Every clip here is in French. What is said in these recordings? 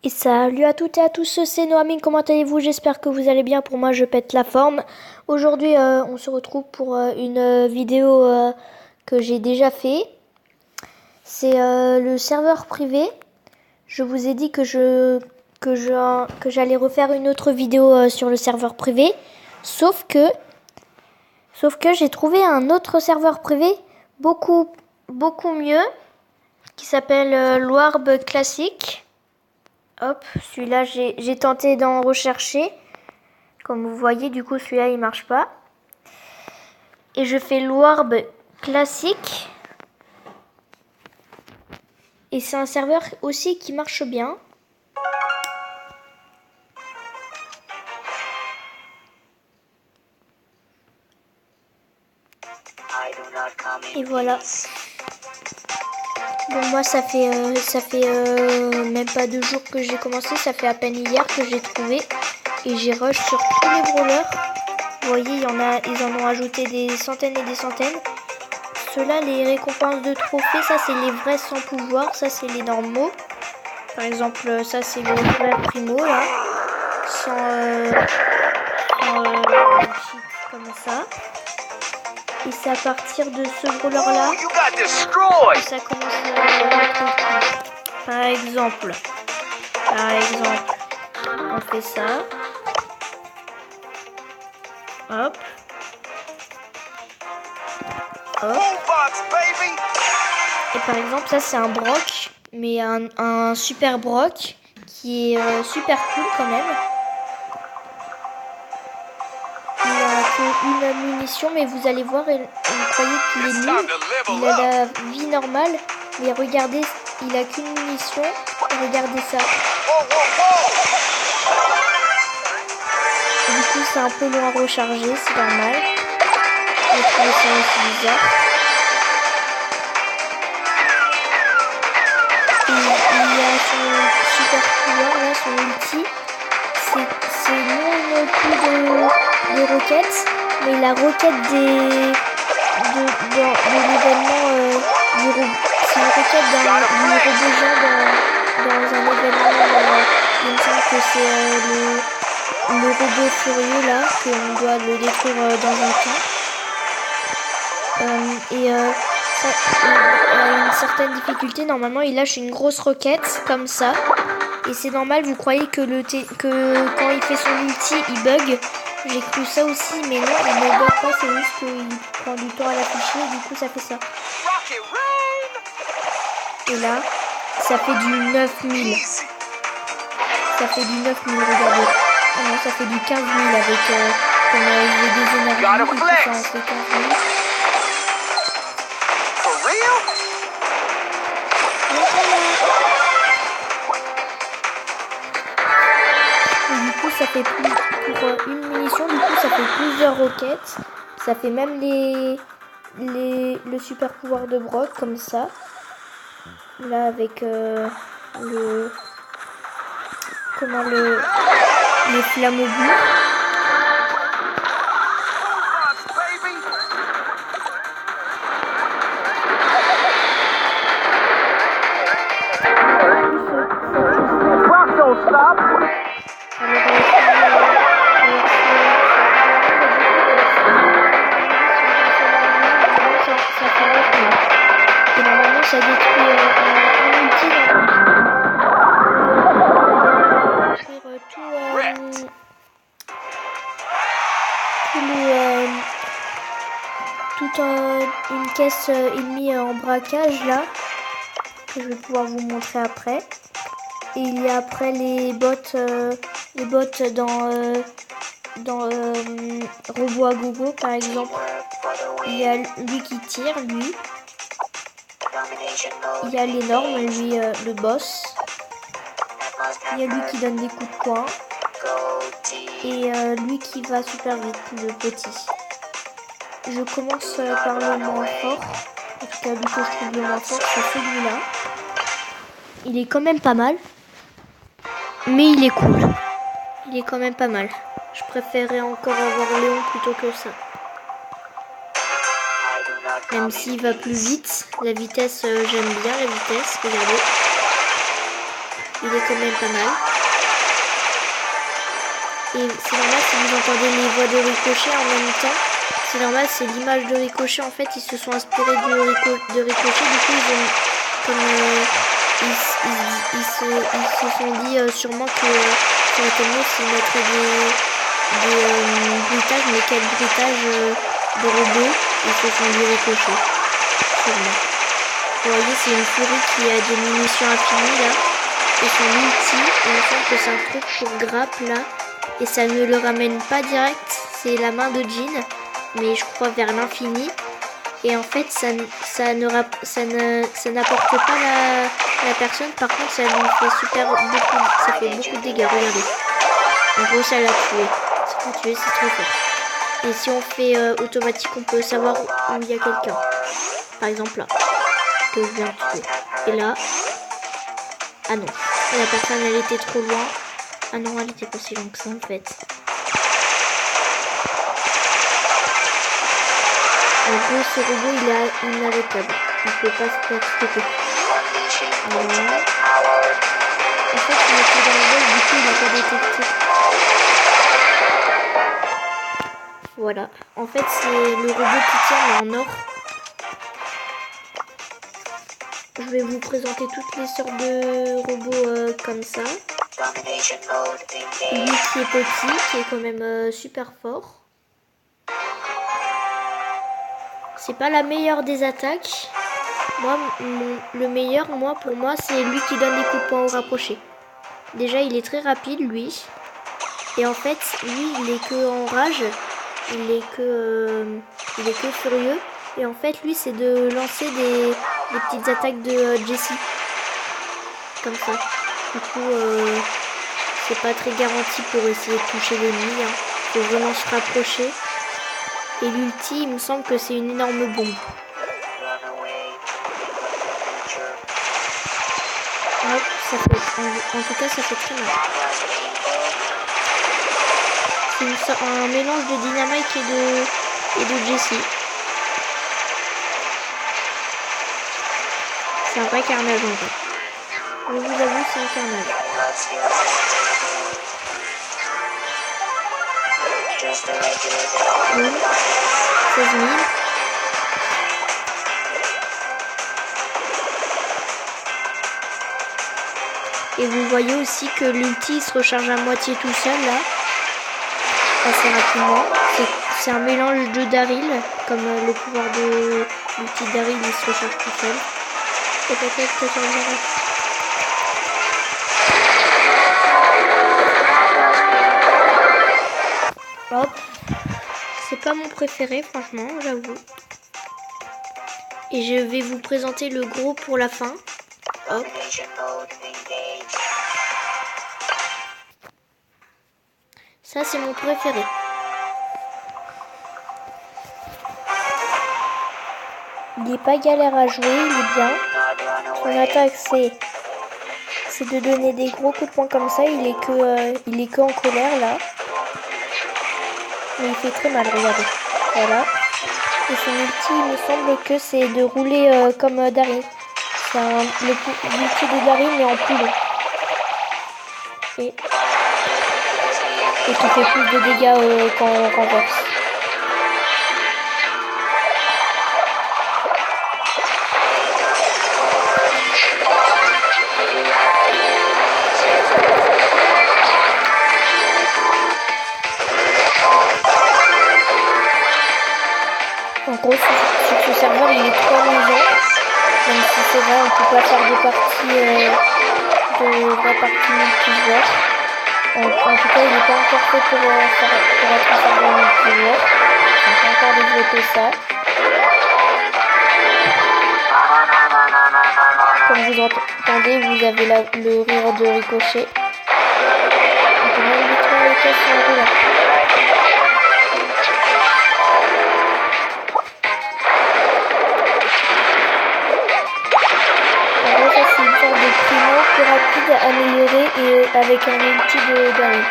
Et salut à toutes et à tous, c'est Noamine, comment allez-vous? J'espère que vous allez bien, pour moi je pète la forme. Aujourd'hui on se retrouve pour une vidéo que j'ai déjà fait. C'est le serveur privé. Je vous ai dit que j'allais refaire une autre vidéo sur le serveur privé. Sauf que j'ai trouvé un autre serveur privé beaucoup mieux qui s'appelle Loarb Classic. Hop, celui-là, j'ai tenté d'en rechercher. Comme vous voyez, du coup, celui-là, il marche pas. Et je fais Loarb classique. Et c'est un serveur aussi qui marche bien. Et voilà. Bon, moi, ça fait même pas 2 jours que j'ai commencé. Ça fait à peine hier que j'ai trouvé. Et j'ai rush sur tous les brawlers. Vous voyez, ils en ont ajouté des centaines et des centaines. Ceux-là, les récompenses de trophées, ça c'est les vrais sans pouvoir. Ça c'est les normaux. Par exemple, ça c'est le vrai primo là. Sans cheat comme ça. Et c'est à partir de ce brawler là que ça commence à être. Par exemple, on fait ça. Hop. Hop. Et par exemple, ça c'est un Brock, mais un super Brock qui est super cool quand même. Il a que une munition, mais vous allez voir, vous croyez qu'il est nul. Il a la vie normale, mais regardez, il a qu'une munition. Et regardez ça. Du coup, c'est un peu long à recharger, c'est normal. J'ai trouvé ça aussi bizarre. Et il y a son super pouvoir, là, son ulti. C'est non plus des roquettes, mais la roquette de l'événement du robot. C'est une roquette du robot géant dans un événement. Il me semble que c'est le robot furieux là, qu'on doit le détruire dans un camp. À une certaine difficulté, normalement il lâche une grosse roquette comme ça. Et c'est normal, vous croyez que quand il fait son ulti, il bug. J'ai cru ça aussi, mais non, il ne bug pas, c'est juste qu'il prend du temps à l'afficher et du coup ça fait ça. Et là, ça fait du 9000. Ça fait du 9000, regardez. Ah non, ça fait du 15 000 avec comme j'ai des énergies, du coup ça en fait 15 000. Et du coup ça fait pour une munition, du coup ça fait plusieurs roquettes. Ça fait même le super pouvoir de Brock comme ça. Là avec les flammes au bout. Et normalement ça détruit un ulti toute une caisse ennemie en braquage là, que je vais pouvoir vous montrer après. Et il y a après les bots dans Robot à Gogo par exemple. Il y a lui qui tire, lui. Il y a l'énorme, lui, le boss. Il y a lui qui donne des coups de poing. Et lui qui va super vite, le petit. Je commence par le moins fort. En tout cas, lui que je trouve le moins fort, c'est celui-là. Il est quand même pas mal. Mais il est cool. Il est quand même pas mal. Je préférerais encore avoir Léon plutôt que ça. Même s'il va plus vite. La vitesse, j'aime bien la vitesse. Regardez. il est quand même pas mal. Et c'est normal si vous entendez les voix de Ricochet en même temps. C'est normal, c'est l'image de Ricochet. En fait, ils se sont inspirés de Ricochet. Du coup, ils ont comme ils se sont dit sûrement que ça aurait été mieux s'ils mettraient des bruitages, mais quel bruitage de robots. Ils se sont dit Ricochet. Sûrement. Vous voyez, c'est une souris qui a des munitions infinies là. Et son ulti, il me semble que c'est un truc pour grappe là. Et ça ne le ramène pas direct, c'est la main de Jean, mais je crois vers l'infini. Et en fait, ça n'apporte pas la personne. Par contre, ça lui fait ça fait beaucoup de dégâts. Regardez. En gros, ça l'a tué. Ça l'a tué, c'est très fort. Et si on fait automatique, on peut savoir où il y a quelqu'un. Par exemple là, que je viens de tuer. Et là, ah non, la personne elle était trop loin. Ah non, elle était pas si longue que ça en fait. En gros, ce robot il est inarrêtable. Il ne peut pas se faire stopper. Voilà. En fait, il était dans le bol, du coup, il n'a pas détecté. Voilà. En fait, c'est le robot qui tient, mais en or. Je vais vous présenter toutes les sortes de robots comme ça. Lui qui est petit, qui est quand même super fort. C'est pas la meilleure des attaques. Moi, le meilleur, pour moi, c'est lui qui donne des coups de poing au rapproché. Déjà, il est très rapide, lui. Et en fait, lui, il est que en rage. Il est que furieux. Et en fait, lui, c'est de lancer des petites attaques de Jessie. Comme ça. Du coup, c'est pas très garanti pour essayer de toucher l'ennemi. Hein. Faut vraiment se rapprocher. Et l'ulti, il me semble que c'est une énorme bombe. Hop, ça fait, en tout cas, ça fait très mal. C'est un mélange de Dynamite et de Jessie. C'est un vrai carnage en vrai. Je vous avoue, c'est un carnage. 16 000. Et vous voyez aussi que l'ulti se recharge à moitié tout seul là. Assez rapidement. C'est un mélange de Daryl, comme le pouvoir de l'ulti Daryl, il se recharge tout seul. Et peut-être que ça va. Hop. C'est pas mon préféré, franchement, j'avoue. Et je vais vous présenter le gros pour la fin. Hop. Ça, c'est mon préféré. Il n'est pas galère à jouer, il est bien. Son attaque, c'est de donner des gros coups de poing comme ça. Il est que en colère, là. Mais il fait très mal, regardez. Voilà. Et son ulti, il me semble que c'est de rouler comme Daryl. C'est l'ulti de Daryl, mais en plus long. Et qui fait plus de dégâts quand on renverse. En gros, sur ce serveur, il est trop amusant. Même si c'est vrai, on ne peut pas faire de parties multijoueurs. En tout cas, il n'est pas encore fait pour être un serveur multijoueur. On n'a pas encore développé ça. Comme vous entendez, vous avez le rire de Ricochet. On peut même détruire les caisses sur le là. En gros, ça c'est une sorte de primo plus rapide, amélioré et avec un ulti de Daryl.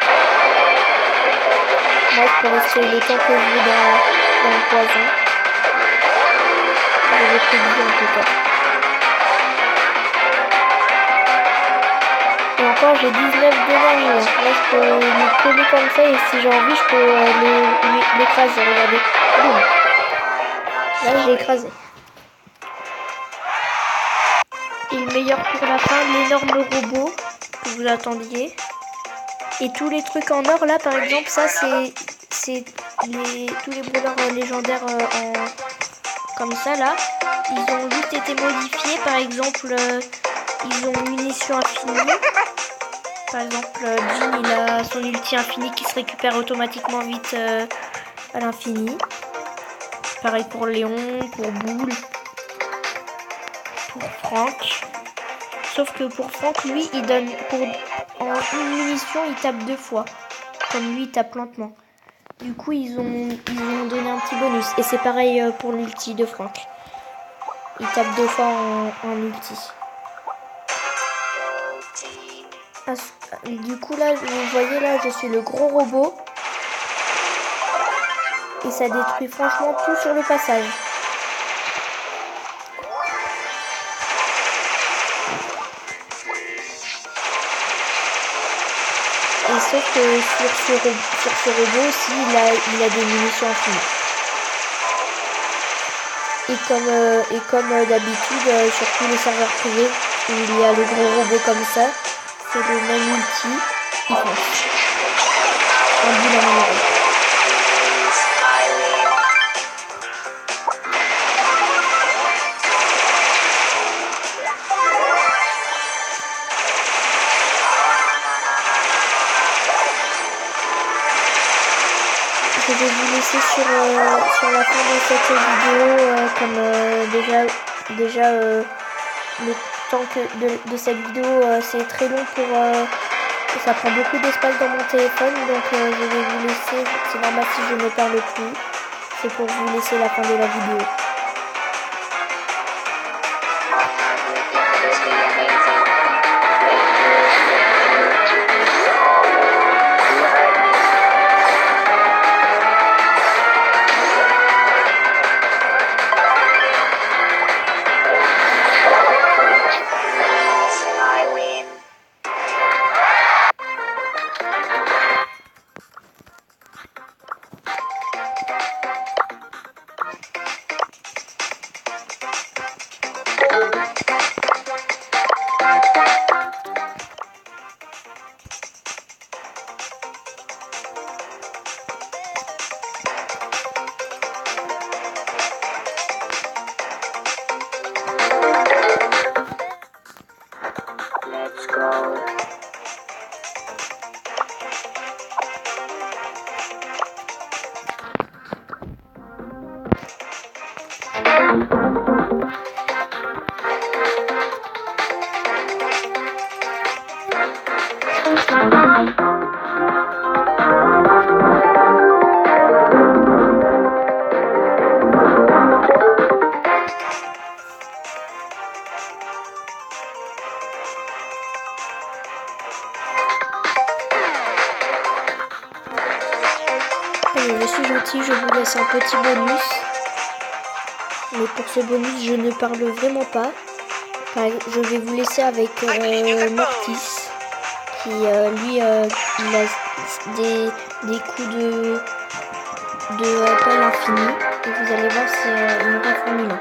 Moi, je peux rester le temps que je veux dans le poison. Je vais plus en tout cas. Et en fois j'ai 19 d'énergie. Là je peux le coller comme ça et si j'ai envie je peux l'écraser. Regardez. Boum. Là je l'ai écrasé. Et le meilleur pour la fin, l'énorme robot que vous attendiez. Et tous les trucs en or là par exemple, ça c'est tous les brûleurs légendaires comme ça là. Ils ont juste été modifiés. Par exemple, ils ont munitions infinies. Par exemple, Jin il a son ulti infini qui se récupère automatiquement vite à l'infini. Pareil pour Léon, pour Boule, pour Franck. Sauf que pour Franck, lui, il donne en une munition, il tape 2 fois. Comme lui, il tape lentement. Du coup, ils ont donné un petit bonus. Et c'est pareil pour l'ulti de Franck. Il tape 2 fois en ulti. Du coup, là, vous voyez, là, je suis le gros robot. Et ça détruit franchement tout sur le passage. Et sauf que sur ce robot aussi, il a des munitions infinies. Et comme d'habitude, sur tous les serveurs privés, où il y a le gros robot comme ça, c'est le même ulti, il fonce. Un bout à numéro. Je vais vous laisser sur la fin de cette vidéo, comme déjà le temps de cette vidéo c'est très long ça prend beaucoup d'espace dans mon téléphone, donc je vais vous laisser, c'est normal si je ne parle plus, c'est pour vous laisser la fin de la vidéo. Allez, je suis gentil, je vous laisse un petit bonus. Mais pour ce bonus, je ne parle vraiment pas. Je vais vous laisser avec Mortis, qui lui, il a des coups de pelle infini. Et vous allez voir, c'est une vraie formule.